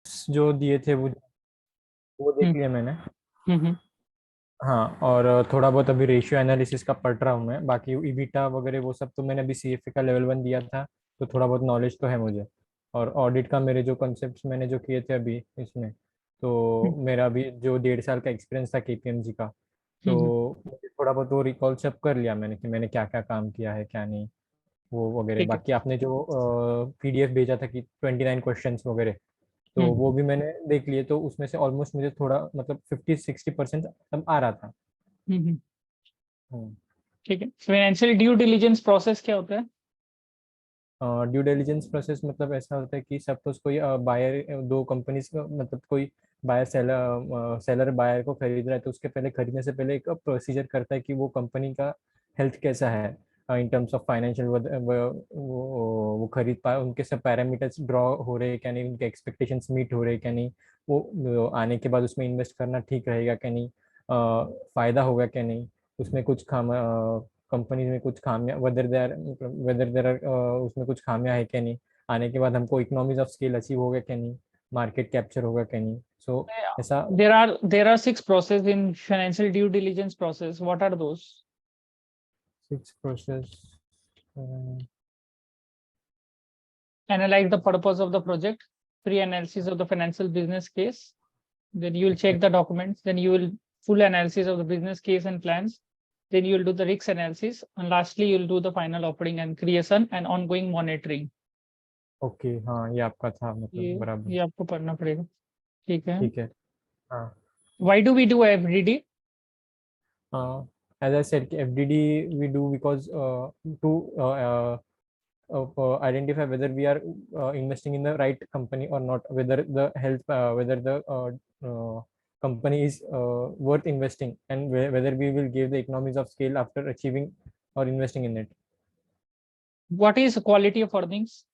जो दिए थे वो देख लिया मैंने। हम्म। हाँ, और थोड़ा बहुत अभी रेशियो एनालिसिस का पढ़ रहा हूँ मैं। बाकी ईबीटा वगैरह वो सब तो मैंने अभी सीएफए का लेवल 1 दिया था, तो थोड़ा बहुत नॉलेज तो है मुझे। और ऑडिट का मेरे जो कॉन्सेप्ट्स मैंने जो किए थे अभी इसमें, तो मेरा अभी जो 1.5 साल का एक्सपीरियंस था केपीएमजी का, हम्म। तो मुझे थोड़ा बहुत वो रिकॉल सब कर लिया मैंने कि मैंने क्या क्या काम किया है क्या नहीं, वो वगैरह। ठीक है। बाकी आपने जो पीडीएफ भेजा था कि 29 क्वेश्चंस वगैरह, तो हम्म वो भी मैंने देख लिए। तो उसमें से ऑलमोस्ट मुझे थोड़ा मतलब 50-60% अब आ रहा था। हम्म। हम्म। ठीक है। फाइनेंशियल ड्यू डिलिजेंस प्रोसेस क्या होता है? ड्यू डिलिजेंस प्रोसेस मतलब ऐसा होता है कि सपोज कोई बायर, दो कंपनीज का मतलब कोई बायर सेलर बायर को खरीद रहा है, तो उसके पहले खरीदने से पहले एक प्रोसीजर करता है कि वो कंपनी का हेल्थ कैसा है इन टर्म्स ऑफ फाइनेंशियल। वो खरीद पाए, उनके सब पैरामीटर्स ड्रॉ हो रहे हैं क्या नहीं, उनके एक्सपेक्टेशंस मीट हो रहे हैं क्या नहीं, वो आने के बाद उसमें इन्वेस्ट करना ठीक रहेगा क्या नहीं, फायदा होगा क्या नहीं, उसमें कुछ खाम कंपनी में कुछ खामियां, वेदर देर उसमें कुछ खामियां है क्या नहीं, आने के बाद हमको इकोनॉमीज ऑफ स्केल अचीव होगा क्या नहीं, मार्केट कैप्चर होगा क्या नहीं। सो ऐसा There are 6 process in financial due diligence process. What are those? 6 process. Analyze the purpose of the project, pre-analysis of the financial business case. Then you will okay. check the documents. Then you will full analysis of the business case and plans. Then you will do the risk analysis. And lastly, you will do the final operating and creation and ongoing monitoring. Okay, हाँ ये आपका था मतलब ये बराबर। ये आपको पढ़ना पड़ेगा। ठीक है। ठीक है। हाँ। Why do we do FDD? As I said, FDD we do because to identify whether we are investing in the right company or not, whether the health, whether the company is worth investing, and whether we will give the economies of scale after achieving or investing in it. What is quality of earnings?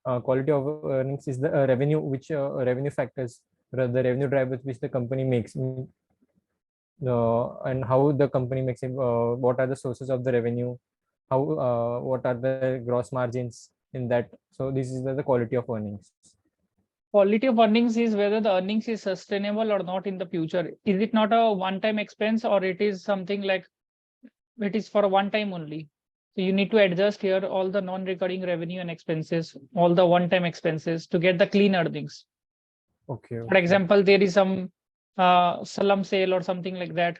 Quality of earnings is the revenue, which revenue factors, the revenue drivers which the company makes, and how the company makes it, what are the sources of the revenue, how what are the gross margins in that. So this is the quality of earnings. Quality of earnings is whether the earnings is sustainable or not in the future. Is it not a one-time expense, or it is something like it is for a one time only? So you need to adjust here all the non-recurring revenue and expenses, all the one-time expenses to get the clean earnings. Okay, For okay. example, there is some slum sale or something like that,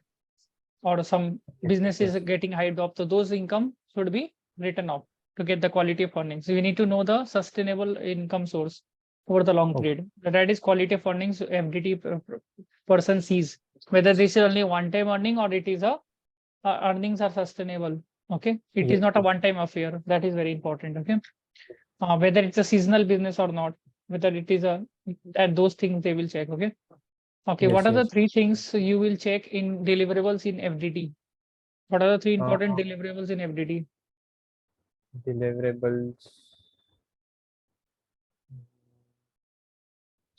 or some Yes, business is yes. getting hyped up. So those income should be written off to get the quality of earnings. So we need to know the sustainable income source over the long Okay. period. That is quality of earnings FDT person sees, whether this is only one-time earning or it is a earnings are sustainable. Okay, it is Yes, not a yes. one-time affair. That is very important. Okay, whether it's a seasonal business or not, whether it is a, and those things they will check. Okay. Okay, what Yes, are the yes. 3 things you will check in deliverables in FDT? What are the 3 important Uh, deliverables in FDT? deliverables.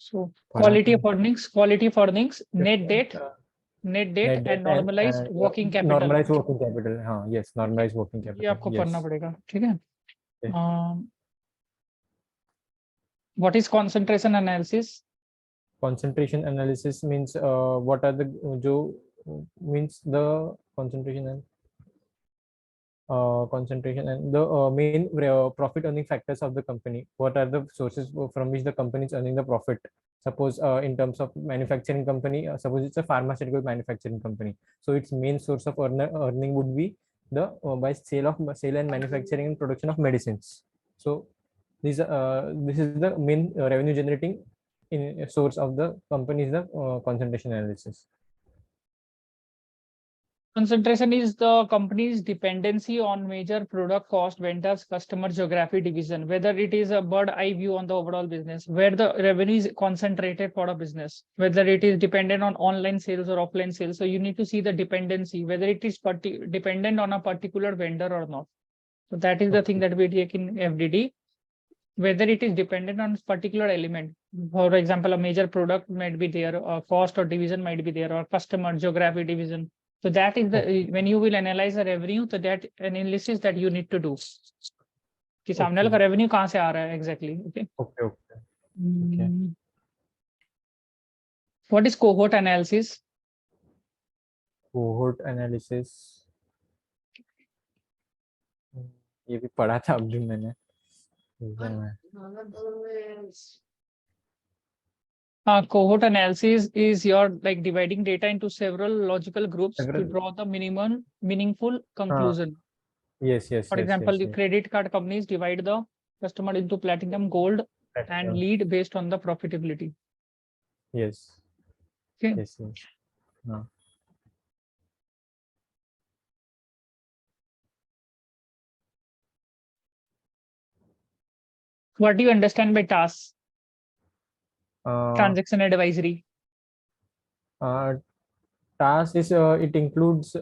So पढ़ा तो quality of earnings, uh, net debt, net debt and normalized and working capital. normalized working capital. हाँ, yes, normalized working ये capital. आपको पढ़ना Yes. पड़ेगा, ठीक है? Okay. What is concentration analysis? Concentration analysis means what are the जो means the concentration and the main profit earning factors of the company. What are the sources from which the company is earning the profit? Suppose in terms of manufacturing company, suppose it's a pharmaceutical manufacturing company, so its main source of earning would be the by sale and manufacturing and production of medicines. So this is the main revenue generating in source of the company is the concentration analysis. Concentration is the company's dependency on major product cost vendors, customer geography division, whether it is a bird eye view on the overall business, where the revenue is concentrated for a business, whether it is dependent on online sales or offline sales. So you need to see the dependency, whether it is dependent on a particular vendor or not. So that is the thing Okay. that we take in FDD, whether it is dependent on particular element. For example, a major product might be there, or cost or division might be there, or customer geography division. So that is the when you will analyze the revenue, so that analysis that you need to do. कि सामने वाला Okay. का revenue कहाँ से आ रहा है exactly. Okay. Okay. Okay. Okay. Hmm. What is cohort analysis? Cohort analysis, ये भी पढ़ा था अभी मैंने exam में। Cohort analysis is your like dividing data into several logical groups to Several, draw the minimum meaningful हाँ, conclusion. yes yes For yes example, yes the yes, credit card companies divide the customer into platinum, gold, and platinum, lead based on the profitability. yes Okay. yes yes, हाँ। What do you understand by tasks? Uh, Transaction advisory. Task is it includes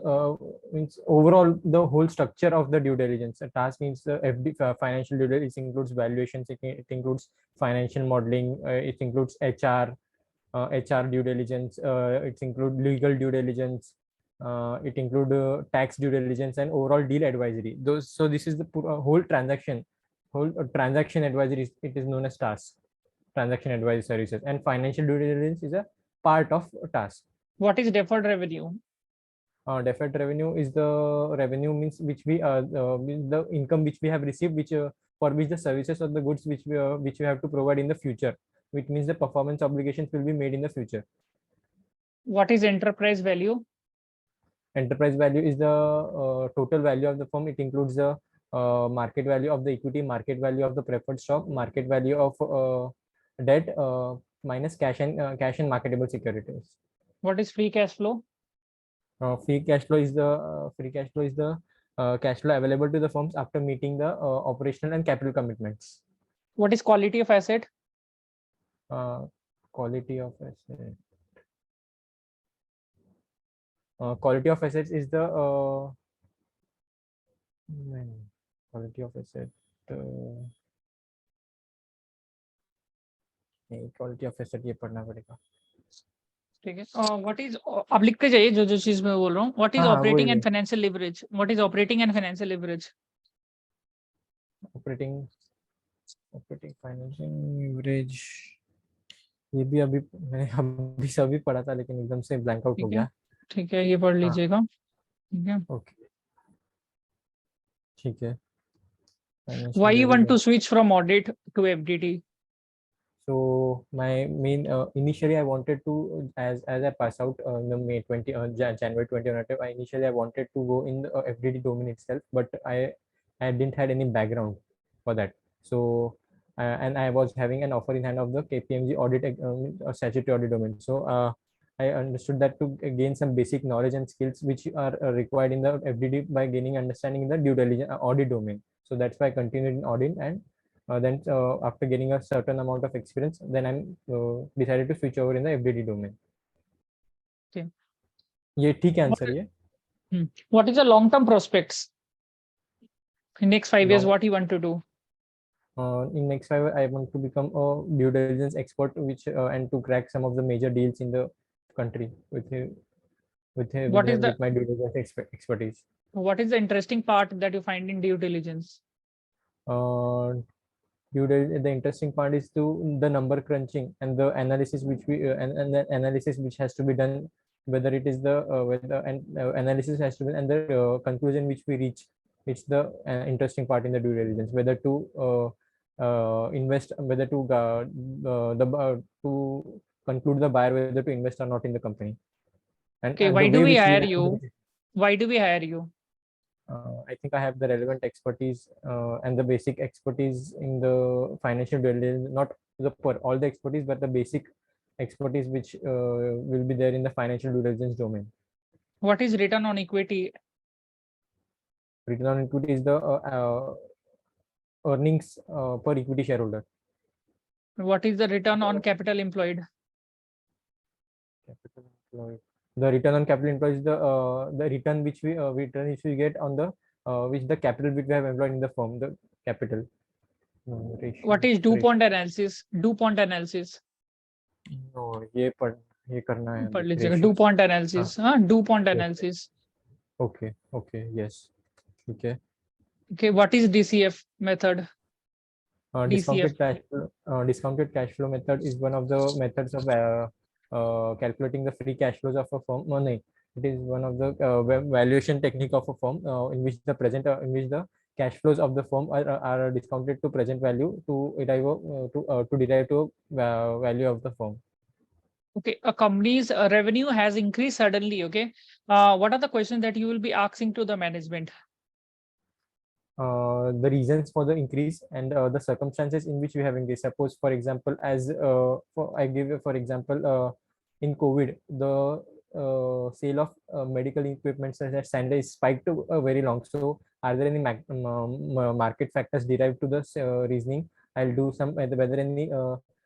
means overall the whole structure of the due diligence. A task means the FD, financial due diligence includes valuations, it includes financial modeling, it includes HR due diligence, it includes legal due diligence, it includes tax due diligence and overall deal advisory. Those, so this is the whole transaction, whole transaction advisory. It is known as task, transaction advisory services, and financial due diligence is a part of task. What is deferred revenue? Deferred revenue is the revenue means which we means the income which we have received, which for which the services or the goods which we have to provide in the future, which means the performance obligations will be made in the future. What is enterprise value? Enterprise value is the total value of the firm. It includes the market value of the equity, market value of the preferred stock, market value of debt, minus cash and marketable securities. What is free cash flow? Free cash flow is the cash flow available to the firms after meeting the operational and capital commitments. What is quality of asset? Quality of asset. Quality of assets is the quality of asset. नहीं, quality of asset ये पढ़ना पड़ेगा। ठीक है। What is, आप लिख के जाइए जो जो चीज मैं बोल रहा हूँ। व्हाट इज हाँ हाँ वही ऑपरेटिंग एंड वही financial leverage? What is operating and financial leverage? Operating operating financial leverage, ये भी अभी मैंने अभी सभी पढ़ा था लेकिन एकदम से ब्लैंक आउट हो ठीक है, गया। ठीक है, ये पढ़ हाँ लीजिएगा। ठीक है। ओके ठीक है। Why financial you want to leverage, switch from audit to FDT? so my main initially I wanted to as I pass out in the May 20 January 2019, I initially I wanted to go in the FDD domain itself, but I didn't had any background for that. So and I was having an offer in hand of the KPMG audit statutory audit domain. So I understood that to gain some basic knowledge and skills which are required in the FDD by gaining understanding in the due diligence audit domain. So that's why I continued in audit, and then after getting a certain amount of experience, then I'm decided to switch over in the FDD domain. Okay. ये ठीक है answer ये। What is the long term prospects? In next 5 years, Long what you want to do? in next 5 I want to become a due diligence expert, which and to crack some of the major deals in the country What is the with my due diligence expertise. what is the interesting part that you find in due diligence? Uh, the interesting part is to the number crunching and the analysis which we and the analysis which has to be done, whether it is the whether and analysis has to be, and the conclusion which we reach. It's the interesting part in the due diligence, whether to invest, whether to to conclude the buyer whether to invest or not in the company, Okay, and why the do way we which we hire have to you? Why do we hire you? I think I have the relevant expertise and the basic expertise in the financial due diligence, not for all the expertise, but the basic expertise which will be there in the financial due diligence domain. What is return on equity? Return on equity is the earnings per equity shareholder. What is the return on capital employed? Capital employed. The return on capital employed is the return which we get on the which the capital which we have employed in the firm, the capital. What is DuPont analysis? DuPont analysis. No, ये करना है पढ़ अभी लीजिएगा ratios. DuPont analysis. हाँ, DuPont Yes. analysis. Okay, yes. Okay. Okay, what is DCF method? DCF. Discounted cash flow method is one of the methods of calculating the free cash flows of a firm. No, no, it is one of the valuation technique of a firm in which the cash flows of the firm are discounted to present value to derive to value of the firm. Okay, a company's revenue has increased suddenly. Okay, what are the questions that you will be asking to the management? The reasons for the increase and the circumstances in which we have increased. Suppose, for example, I give you for example, in COVID, the sale of medical equipment such as sandals spiked to very long. So, are there any market factors derived to this reasoning? I'll do some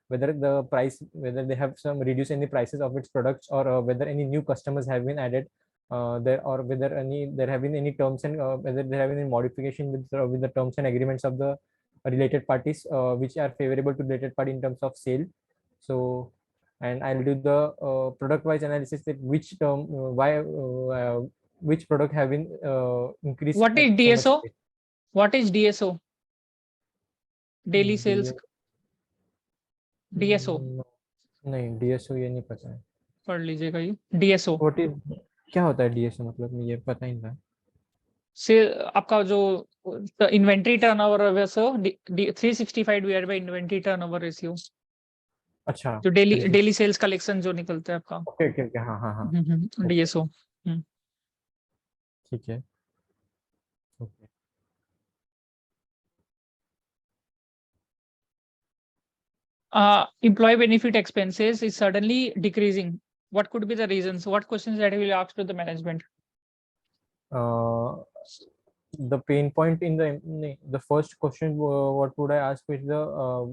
whether they have some reduce any prices of its products, or whether any new customers have been added there, or whether there have been any terms and whether there have been any modification with the terms and agreements of the related parties which are favorable to related party in terms of sale. So, and I'll do the product wise analysis, that which term why which product have been increased What at is so much DSO? rate. What is DSO? Daily sales DA, DSO no, नहीं DSO ये नहीं पता है. पढ़ लीजिएगा ये DSO What is, क्या होता है DSO, मतलब मुझे पता ही नहीं था. से आपका जो inventory turnover ratio 365 divide by inventory turnover ratio, अच्छा, जो डेली सेल्स कलेक्शन जो निकलता है आपका. ओके ओके ओके, हाँ हाँ हाँ, DSO. ठीक है, okay. Employee benefit expenses is suddenly decreasing. What could be the reasons? What questions that you will ask to the management? The pain point in the first question, what would I ask is are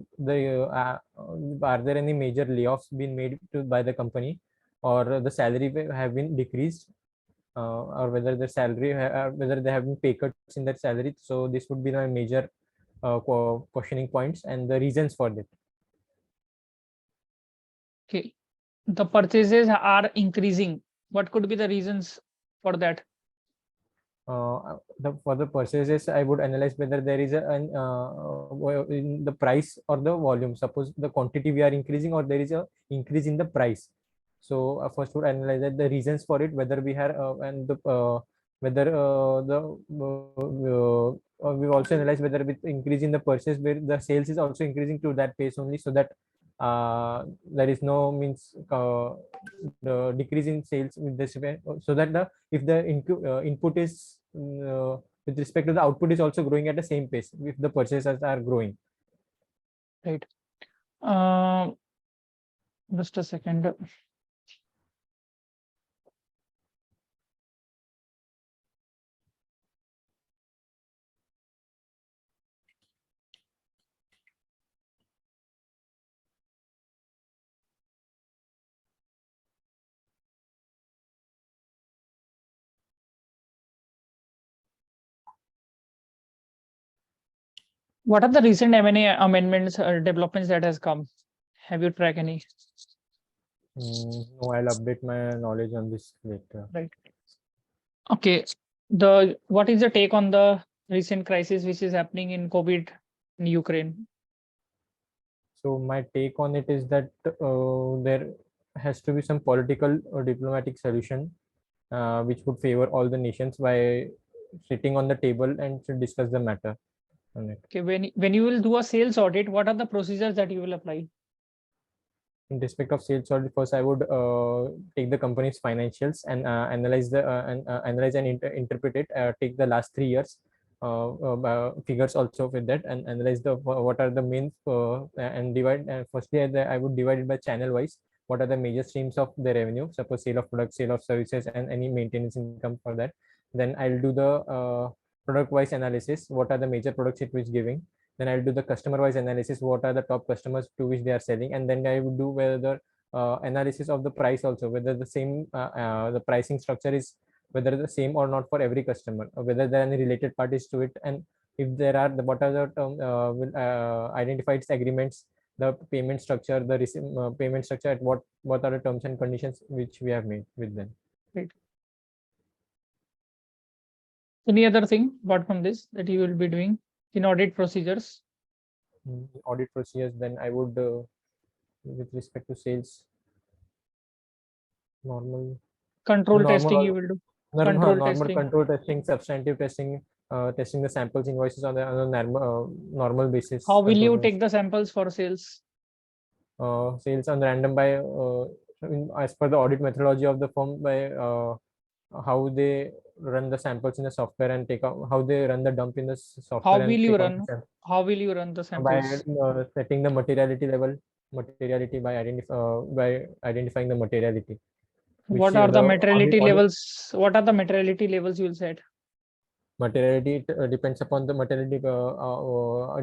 there any major layoffs been made by the company, or the salary have been decreased, or whether the salary whether there have been pay cuts in that salary. So this would be the major questioning points and the reasons for that. Okay, the purchases are increasing. What could be the reasons for that? For the purchases, I would analyze whether there is in the price or the volume. Suppose the quantity we are increasing, or there is a increase in the price. So first would analyze that the reasons for it, whether we have and the whether we also analyze whether with increase in the purchase, where the sales is also increasing to that pace only, so that there is no means the decrease in sales with this event, so that the if the input is with respect to the output is also growing at the same pace if the purchases are growing. Right. Just a second. What are the recent M&A amendments or developments that has come? Have you tracked any? No, I'll update my knowledge on this later. Right. Okay. What is the take on the recent crisis which is happening in COVID in Ukraine? So my take on it is that there has to be some political or diplomatic solution which would favor all the nations by sitting on the table and to discuss the matter on it. Okay, when you will do a sales audit, what are the procedures that you will apply? In respect of sales audit, first I would take the company's financials and analyze and interpret it. Take the last 3 years figures also with that, and analyze what are the main and divide. Firstly, I would divide it by channel wise. What are the major streams of the revenue? Suppose sale of products, sale of services, and any maintenance income for that. Then I'll do the product wise analysis. What are the major products it is giving? Then I'll do the customer wise analysis. What are the top customers to which they are selling? And then I would do whether analysis of the price also, whether the same the pricing structure is whether the same or not for every customer, or whether there are any related parties to it, and if there are, what are the identified agreements, the payment structure, the payment structure, at what are the terms and conditions which we have made with them. Right. Any other thing apart from this that you will be doing in audit procedures? Audit procedures, then I would with respect to sales, Normal. Control testing you Normal. will do. Normal, Control normal testing. control testing, substantive testing, testing the samples invoices on a normal basis. How will you take the samples for sales? Sales on random by as per the audit methodology of the firm, by how they run the samples in the software and take out, how they run the dump in the How software will and you take out the run? sample How will you run the by samples? setting the materiality level, materiality by identifying the materiality, which What are the the materiality audit levels? What are the materiality levels you will set? materiality depends upon the materiality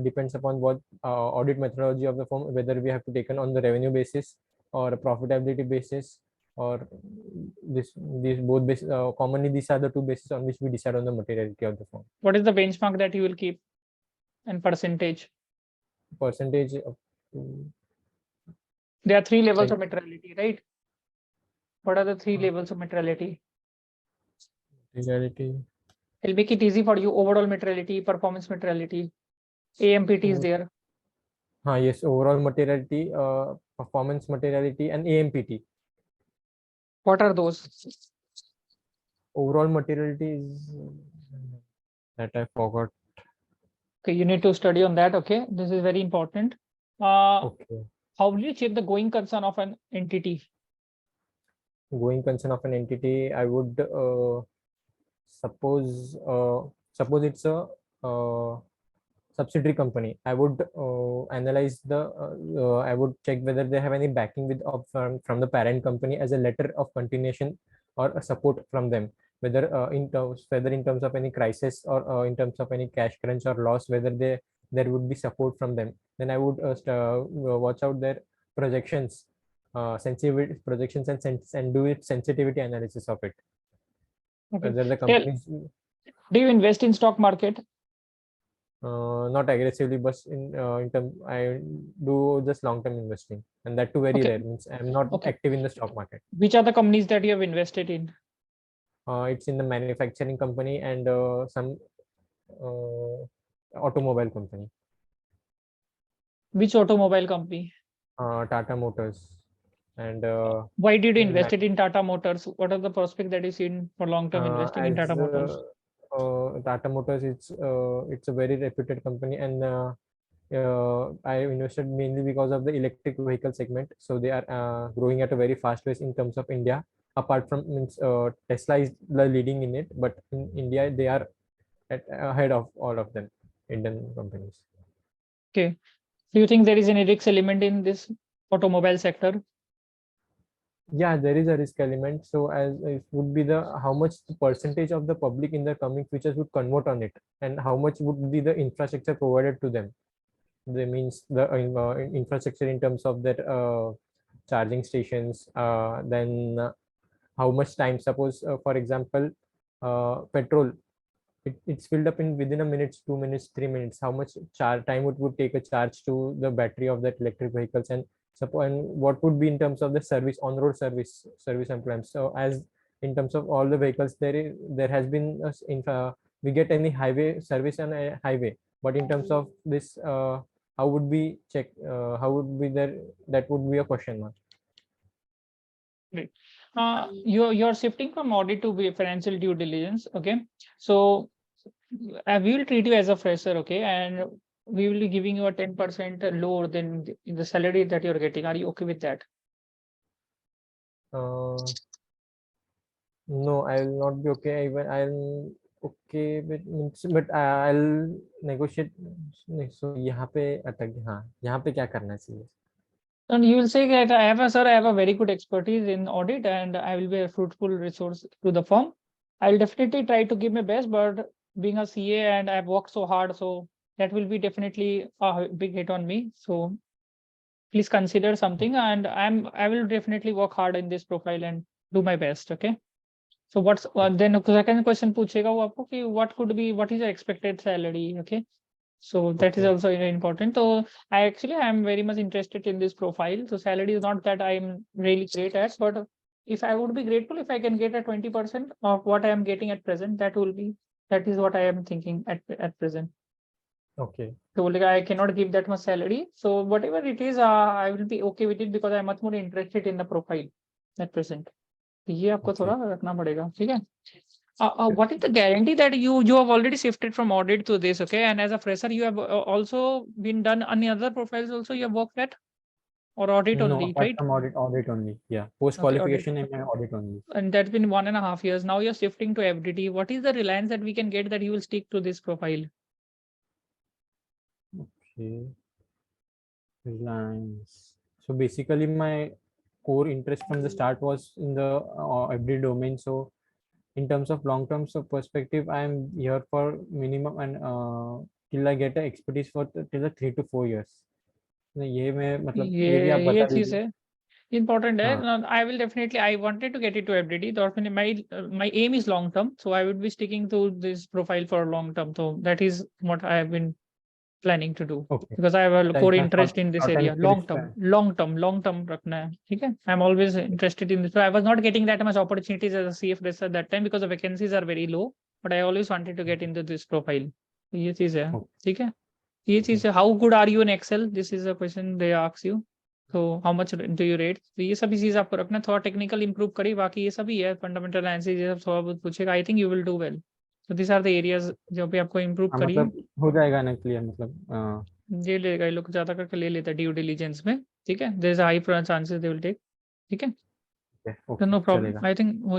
depends upon what audit methodology of the firm, whether we have to take on the revenue basis or a profitability basis, or these both basis, commonly these are the two bases on which we decide on the materiality of the firm. What is the benchmark that you will keep and percentage? Percentage There are three levels like of materiality, right? What are the three levels of materiality? materiality. I'll make it easy for you. Overall materiality, performance materiality, AMPT is there. Yes, overall materiality, performance materiality, and AMPT. What are those? Overall materiality is that I forgot. Okay, you need to study on that. Okay, this is very important. Okay. How will you check the going concern of an entity? Going concern of an entity, I would suppose suppose it's a uh, subsidiary company. I would analyze I would check whether they have any backing from the parent company as a letter of continuation or a support from them, whether whether in terms of any crisis or in terms of any cash crunch or loss, whether there would be support from them. Then I would watch out their projections, sensitivity projections, and do it sensitivity analysis of it, Okay. whether the Tell, companies do you invest in stock market? not aggressively, but in term I do just long term investing, and that too very Okay. rare. Means I'm not Okay. active in the stock market. Which are the companies that you have invested in? It's in the manufacturing company and some uh, automobile company, Which automobile company? Tata Motors, and Why did you invest Man- it in Tata Motors? What are the prospects that you see for long-term investing in Tata as Motors? Tata Motors, it's a very reputed company, and I invested mainly because of the electric vehicle segment. So they are growing at a very fast pace in terms of India. Apart from means Tesla is the leading in it, but in India they are ahead of all of them, Indian companies. Okay. Do you think there is any risk element in this automobile sector? Yeah, there is a risk element. So as it would be the how much the percentage of the public in the coming futures would convert on it, and how much would be the infrastructure provided to them. They means the infrastructure in terms of that charging stations, then how much time, suppose for example petrol, it's filled up in within a minute, 2 minutes, 3 minutes, how much time it would take a charge to the battery of that electric vehicles, and suppose, and what would be in terms of the service, on-road service employments. So as in terms of all the vehicles, there has been we get any highway service on a highway, but in terms of this how would we check, how would be there, that would be a question mark. Great. You're shifting from audit to financial due diligence. Okay. So we will treat you as a fresher. Okay. And we will be giving you a 10% lower than the salary that you're getting. Are you okay with that? uh, no, I will not be okay. Even I'll okay with means, but I'll negotiate. नहीं, so यहाँ पे अटक गया। हाँ, यहाँ पे क्या करना चाहिए? And you will say that I have sir, I have a very good expertise in audit and I will be a fruitful resource to the firm. I will definitely try to give my best, but being a CA and I've worked so hard, so that will be definitely a big hit on me. So please consider something, and I will definitely work hard in this profile and do my best. Okay. So what's then the second question पूछेगा वो आपको कि what is your expected salary? Okay. So that is Okay. also very important. So I'm very much interested in this profile. So salary is not that I'm really great at, but if I would be grateful if I can get a 20% of what I am getting at present, that is what I am thinking at present. Okay. So like I cannot give that much salary. So whatever it is, I will be okay with it because I'm much more interested in the profile at present. ये आपको Okay. थोड़ा रखना पड़ेगा, ठीक है। What is the guarantee that you have already shifted from audit to this, okay? And as a fresher, you have also been done any other profiles also you have worked at, or audit No, only, apart right? from audit only. Yeah, post Okay, audit. qualification and audit only. And that's been 1.5 years. Now you're shifting to FDT. What is the reliance that we can get that you will stick to this profile? Okay. Reliance. So basically, my core interest from the start was in the FD domain. So in terms of long term perspective, I am here for minimum and till I get a expertise for till the 3 to 4 years. ये मैं मतलब ये भी आप ये बता चीज दीजिए. है important है. हाँ. I will definitely, I wanted to get it to FDT. तो फिर my aim is long term, so I would be sticking to this profile for long term. So that is what I have been planning to do, Okay. because I have a क्या core इतना interest in this short and area. फिर इसका है. Long term रखना है, ठीक है. I'm always interested in this. So I was not getting that much opportunities as a CF fresher at that time because the vacancies are very low. But I always wanted to get into this profile. तो ये चीज है, Okay. ठीक है. ये चीज है. How good are you in Excel? This is a question they ask you. So how much do you rate? तो ये सभी चीज आपको रखना है. थोड़ा टेक्निकल इंप्रूव करिए, बाकी ये सभी है फंडामेंटल एनालिसिस, ये सब थोड़ा बहुत पूछेगा. I think you will do well. So these are the areas जो भी आपको इंप्रूव हाँ करिए. मतलब हो जाएगा ना क्लियर मतलब. ये लेगा, ये लोग ज्यादा करके ले लेते हैं ड्यू डिलीजेंस में, ठीक है. There is high chances they will take, ठीक है. ओके नो प्रॉब्लम, चलेगा. I think